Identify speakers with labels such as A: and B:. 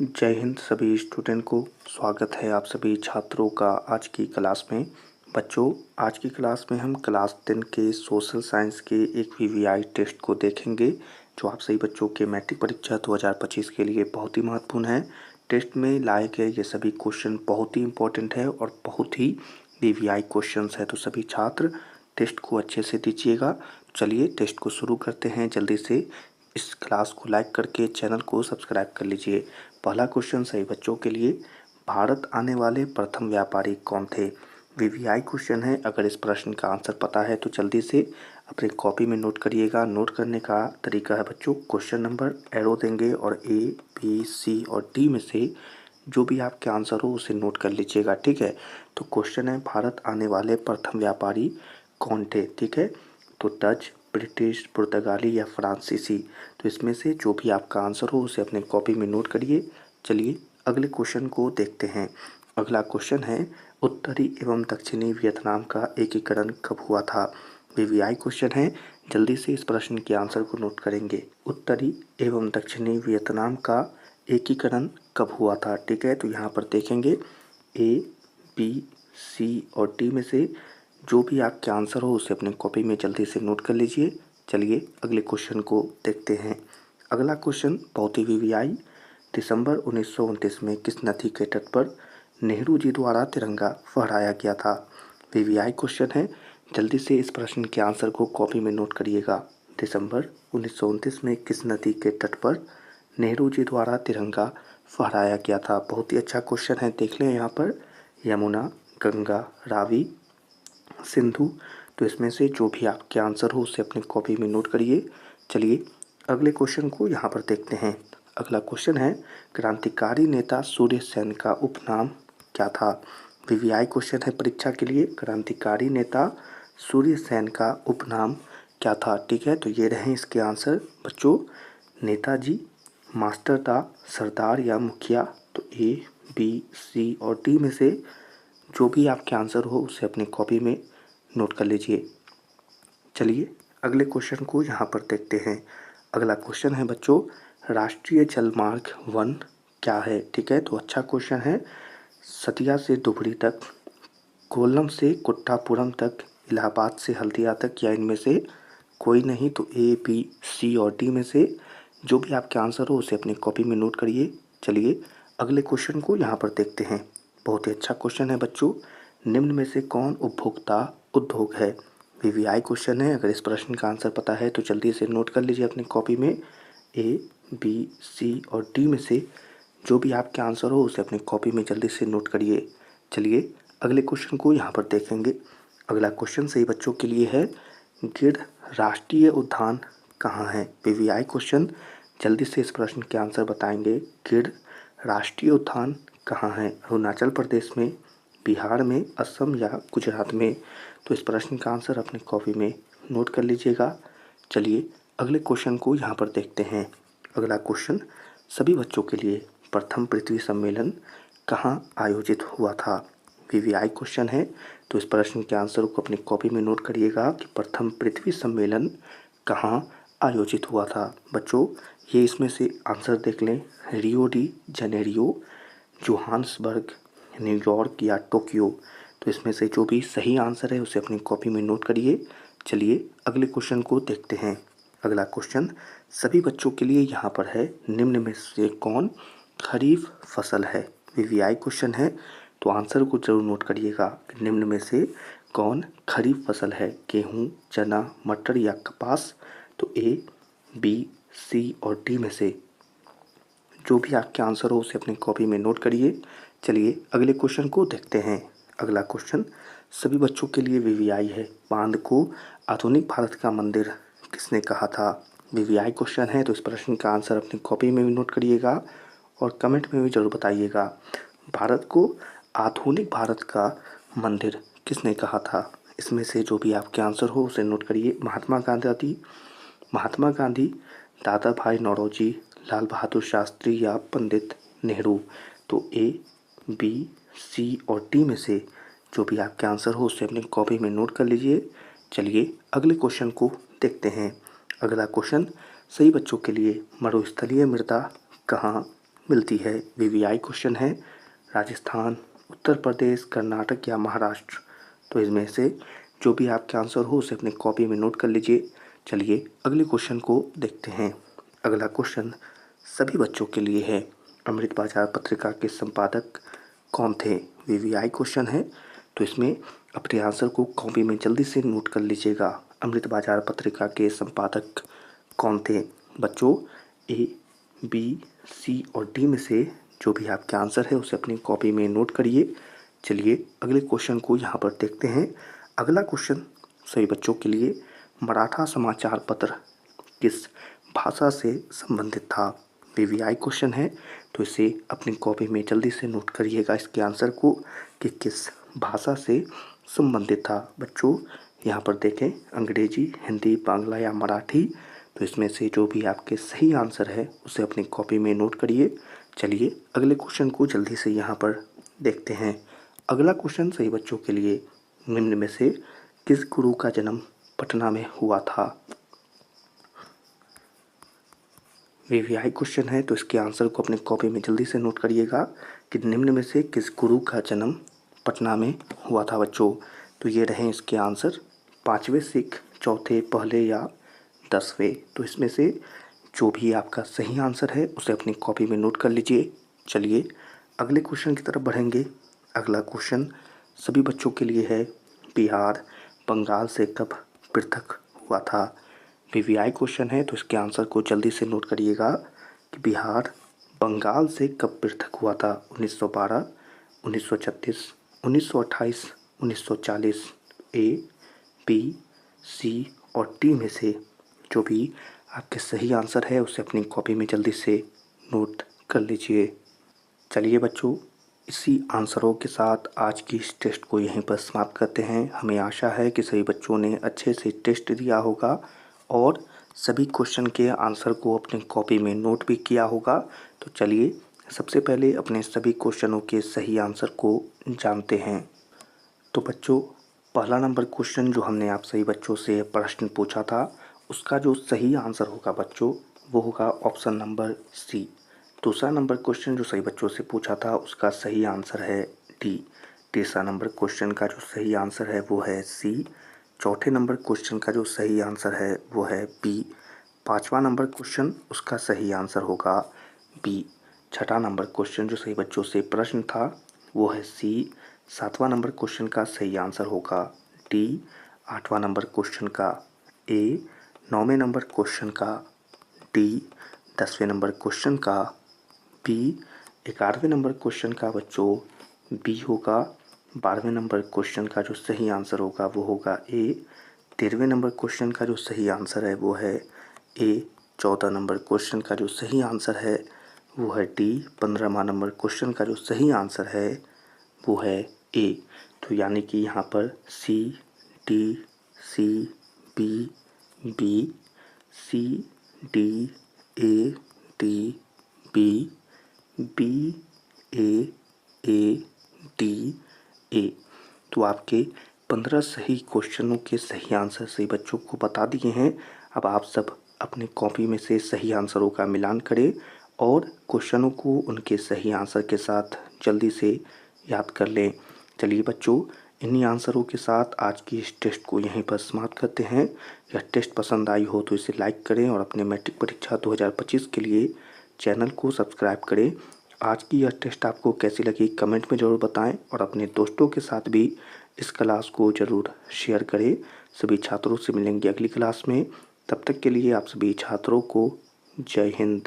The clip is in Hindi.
A: जय हिंद सभी स्टूडेंट को। स्वागत है आप सभी छात्रों का आज की क्लास में। बच्चों, आज की क्लास में हम क्लास 10 के सोशल साइंस के एक वीवीआई टेस्ट को देखेंगे जो आप सभी बच्चों के मैट्रिक परीक्षा 2025 के लिए बहुत ही महत्वपूर्ण है। टेस्ट में लाए गए ये सभी क्वेश्चन बहुत ही इम्पोर्टेंट है और बहुत ही वीवीआई क्वेश्चंस है, तो सभी छात्र टेस्ट को अच्छे से दीजिएगा। चलिए टेस्ट को शुरू करते हैं जल्दी से। इस क्लास को लाइक करके चैनल को सब्सक्राइब कर लीजिए। पहला क्वेश्चन सही बच्चों के लिए, भारत आने वाले प्रथम व्यापारी कौन थे? वीवीआई क्वेश्चन है। अगर इस प्रश्न का आंसर पता है तो जल्दी से अपनी कॉपी में नोट करिएगा। नोट करने का तरीका है बच्चों, क्वेश्चन नंबर एरो देंगे और ए बी सी और डी में से जो भी आपके आंसर हो उसे नोट कर लीजिएगा, ठीक है। तो क्वेश्चन है, भारत आने वाले प्रथम व्यापारी कौन थे, ठीक है। तो डच, ब्रिटिश, पुर्तगाली या फ्रांसीसी, तो इसमें से जो भी आपका आंसर हो उसे अपने कॉपी में नोट करिए। चलिए अगले क्वेश्चन को देखते हैं। अगला क्वेश्चन है, उत्तरी एवं दक्षिणी वियतनाम का एकीकरण कब हुआ था? वीवीआई क्वेश्चन है, जल्दी से इस प्रश्न के आंसर को नोट करेंगे। उत्तरी एवं दक्षिणी वियतनाम का एकीकरण कब हुआ था, ठीक है। तो यहाँ पर देखेंगे ए बी सी और डी में से जो भी आपके आंसर हो उसे अपने कॉपी में जल्दी से नोट कर लीजिए। चलिए अगले क्वेश्चन को देखते हैं। अगला क्वेश्चन बहुत ही वीवीआई, दिसंबर 1929 में किस नदी के तट पर नेहरू जी द्वारा तिरंगा फहराया गया था? वीवीआई क्वेश्चन है, जल्दी से इस प्रश्न के आंसर को कॉपी में नोट करिएगा। दिसंबर 1929 में किस नदी के तट पर नेहरू जी द्वारा तिरंगा फहराया गया था? बहुत ही अच्छा क्वेश्चन है, देख लें यहाँ पर यमुना, गंगा, रावी, सिंधु। तो इसमें से जो भी आपके आंसर हो उसे अपनी कॉपी में नोट करिए। चलिए अगले क्वेश्चन को यहाँ पर देखते हैं। अगला क्वेश्चन है, क्रांतिकारी नेता सूर्य सेन का उपनाम क्या था? वीवीआई क्वेश्चन है परीक्षा के लिए, क्रांतिकारी नेता सूर्य सेन का उपनाम क्या था, ठीक है। तो ये रहे इसके आंसर बच्चों, नेताजी, मास्टरदा, सरदार या मुखिया। तो ए बी सी और डी में से जो भी आपके आंसर हो उसे अपनी कॉपी में नोट कर लीजिए। चलिए अगले क्वेश्चन को यहाँ पर देखते हैं। अगला क्वेश्चन है बच्चों, राष्ट्रीय जलमार्ग 1 क्या है, ठीक है। तो अच्छा क्वेश्चन है। सतिया से धुबरी तक, कोल्लम से कुट्टापुरम तक, इलाहाबाद से हल्दिया तक, या इनमें से कोई नहीं। तो ए बी सी और डी में से जो भी आपके आंसर हो उसे अपनी कॉपी में नोट करिए। चलिए अगले क्वेश्चन को यहाँ पर देखते हैं। बहुत ही अच्छा क्वेश्चन है बच्चों, निम्न में से कौन उपभोक्ता उद्योग है? वीवीआई क्वेश्चन है। अगर इस प्रश्न का आंसर पता है तो जल्दी से नोट कर लीजिए अपनी कॉपी में। ए बी सी और डी में से जो भी आपके आंसर हो उसे अपनी कॉपी में जल्दी से नोट करिए। चलिए अगले क्वेश्चन को यहाँ पर देखेंगे। अगला क्वेश्चन सही बच्चों के लिए है, गिर राष्ट्रीय उद्यान कहाँ है? वीवीआई क्वेश्चन, जल्दी से इस प्रश्न के आंसर बताएंगे। गिर राष्ट्रीय उद्यान कहाँ है? अरुणाचल प्रदेश में, बिहार में, असम या गुजरात में? तो इस प्रश्न का आंसर अपनी कॉपी में नोट कर लीजिएगा। चलिए अगले क्वेश्चन को यहाँ पर देखते हैं। अगला क्वेश्चन सभी बच्चों के लिए, प्रथम पृथ्वी सम्मेलन कहाँ आयोजित हुआ था? वीवीआई क्वेश्चन है। तो इस प्रश्न के आंसर को अपनी कॉपी में नोट करिएगा कि प्रथम पृथ्वी सम्मेलन कहाँ आयोजित हुआ था। बच्चों ये इसमें से आंसर देख लें, Rio de Janeiro, Johannesburg, New York या टोक्यो। तो इसमें से जो भी सही आंसर है उसे अपनी कॉपी में नोट करिए। चलिए अगले क्वेश्चन को देखते हैं। अगला क्वेश्चन सभी बच्चों के लिए यहाँ पर है, निम्न में से कौन खरीफ फसल है? वीवीआई क्वेश्चन है, तो आंसर को जरूर नोट करिएगा। निम्न में से कौन खरीफ फसल है? गेहूँ, चना, मटर या कपास? तो ए बी सी और डी में से जो भी आपके आंसर हो उसे अपनी कॉपी में नोट करिए। चलिए अगले क्वेश्चन को देखते हैं। अगला क्वेश्चन सभी बच्चों के लिए वीवीआई है, बांध को आधुनिक भारत का मंदिर किसने कहा था? वीवीआई क्वेश्चन है। तो इस प्रश्न का आंसर अपनी कॉपी में भी नोट करिएगा और कमेंट में भी ज़रूर बताइएगा। भारत को आधुनिक भारत का मंदिर किसने कहा था? इसमें से जो भी आपके आंसर हो उसे नोट करिए। महात्मा गांधी, दादा भाई नौरोजी, लाल बहादुर शास्त्री या पंडित नेहरू? तो ए बी सी और डी में से जो भी आपके आंसर हो उसे अपनी कॉपी में नोट कर लीजिए। चलिए अगले क्वेश्चन को देखते हैं। अगला क्वेश्चन सही बच्चों के लिए, मरुस्थलीय मृदा कहाँ मिलती है। वीवीआई क्वेश्चन है राजस्थान, उत्तर प्रदेश, कर्नाटक या महाराष्ट्र। तो इसमें से जो भी आपके आंसर हो उसे अपनी कॉपी में नोट कर लीजिए। चलिए अगले क्वेश्चन को देखते हैं। अगला क्वेश्चन सभी बच्चों के लिए है। अमृत बाजार पत्रिका के संपादक कौन थे? वीवीआई क्वेश्चन है, तो इसमें अपने आंसर को कॉपी में जल्दी से नोट कर लीजिएगा। अमृत बाजार पत्रिका के संपादक कौन थे? बच्चों, ए, बी, सी और डी में से जो भी आपके आंसर है उसे अपनी कॉपी में नोट करिए। चलिए अगले क्वेश्चन को यहाँ पर देखते हैं। अगला क्वेश्चन सभी बच्चों के लिए, मराठा समाचार पत्र किस भाषा से संबंधित था? वीवीआई क्वेश्चन है, तो इसे अपनी कॉपी में जल्दी से नोट करिएगा इसके आंसर को कि किस भाषा से संबंधित था। बच्चों यहाँ पर देखें, अंग्रेजी, हिंदी, बांग्ला या मराठी। तो इसमें से जो भी आपके सही आंसर है उसे अपनी कॉपी में नोट करिए। चलिए अगले क्वेश्चन को जल्दी से यहाँ पर देखते हैं। अगला क्वेश्चन सही बच्चों के लिए, निम्न में से किस गुरु का जन्म पटना में हुआ था? वीवीआई क्वेश्चन है, तो इसके आंसर को अपने कॉपी में जल्दी से नोट करिएगा कि निम्न में से किस गुरु का जन्म पटना में हुआ था। बच्चों तो ये रहे इसके आंसर, 5वें सिख, चौथे, पहले या 10वें। तो इसमें से जो भी आपका सही आंसर है उसे अपनी कॉपी में नोट कर लीजिए। चलिए अगले क्वेश्चन की तरफ बढ़ेंगे। अगला क्वेश्चन सभी बच्चों के लिए है, बिहार बंगाल से कब पृथक हुआ था? वीवीआई क्वेश्चन है, तो इसके आंसर को जल्दी से नोट करिएगा कि बिहार बंगाल से कब पृथक हुआ था? 1912, 1936, 1928, 1940। ए, बी, सी और डी में से जो भी आपके सही आंसर है उसे अपनी कॉपी में जल्दी से नोट कर लीजिए। चलिए बच्चों, इसी आंसरों के साथ आज की इस टेस्ट को यहीं पर समाप्त करते हैं। हमें आशा है कि सभी बच्चों ने अच्छे से टेस्ट दिया होगा और सभी क्वेश्चन के आंसर को अपनी कॉपी में नोट भी किया होगा। तो चलिए सबसे पहले अपने सभी क्वेश्चनों के सही आंसर को जानते हैं। तो बच्चों पहला नंबर क्वेश्चन जो हमने आप सही बच्चों से प्रश्न पूछा था उसका जो सही आंसर होगा बच्चों वो होगा ऑप्शन नंबर सी। दूसरा नंबर क्वेश्चन जो सही बच्चों से पूछा था उसका सही आंसर है डी। तीसरा नंबर क्वेश्चन का जो सही आंसर है वो है सी। चौथे नंबर क्वेश्चन का जो सही आंसर है वो है बी। पांचवा नंबर क्वेश्चन उसका सही आंसर होगा बी। छठा नंबर क्वेश्चन जो सही बच्चों से प्रश्न था वो है सी। सातवां नंबर क्वेश्चन का सही आंसर होगा डी। आठवां नंबर क्वेश्चन का ए। नौवें नंबर क्वेश्चन का डी। 10वें नंबर क्वेश्चन का बी। 11वें नंबर क्वेश्चन का बच्चों बी होगा। 12वें नंबर क्वेश्चन का जो सही आंसर होगा वो होगा ए। 13वें नंबर क्वेश्चन का जो सही आंसर है वो है ए। 14 नंबर क्वेश्चन का जो सही आंसर है वो है डी। 15वां नंबर क्वेश्चन का जो सही आंसर है वो है ए। तो यानी कि यहाँ पर सी, डी, सी, बी, बी, सी, डी, ए, डी, बी, बी, ए, डी, ए। तो आपके 15 सही क्वेश्चनों के सही आंसर सही बच्चों को बता दिए हैं। अब आप सब अपनी कॉपी में से सही आंसरों का मिलान करें और क्वेश्चनों को उनके सही आंसर के साथ जल्दी से याद कर लें। चलिए बच्चों, इन्हीं आंसरों के साथ आज की इस टेस्ट को यहीं पर समाप्त करते हैं। यह टेस्ट पसंद आई हो तो इसे लाइक करें और अपने मैट्रिक परीक्षा 2025 के लिए चैनल को सब्सक्राइब करें। आज की यह टेस्ट आपको कैसी लगी कमेंट में ज़रूर बताएं और अपने दोस्तों के साथ भी इस क्लास को ज़रूर शेयर करें। सभी छात्रों से मिलेंगे अगली क्लास में। तब तक के लिए आप सभी छात्रों को जय हिंद।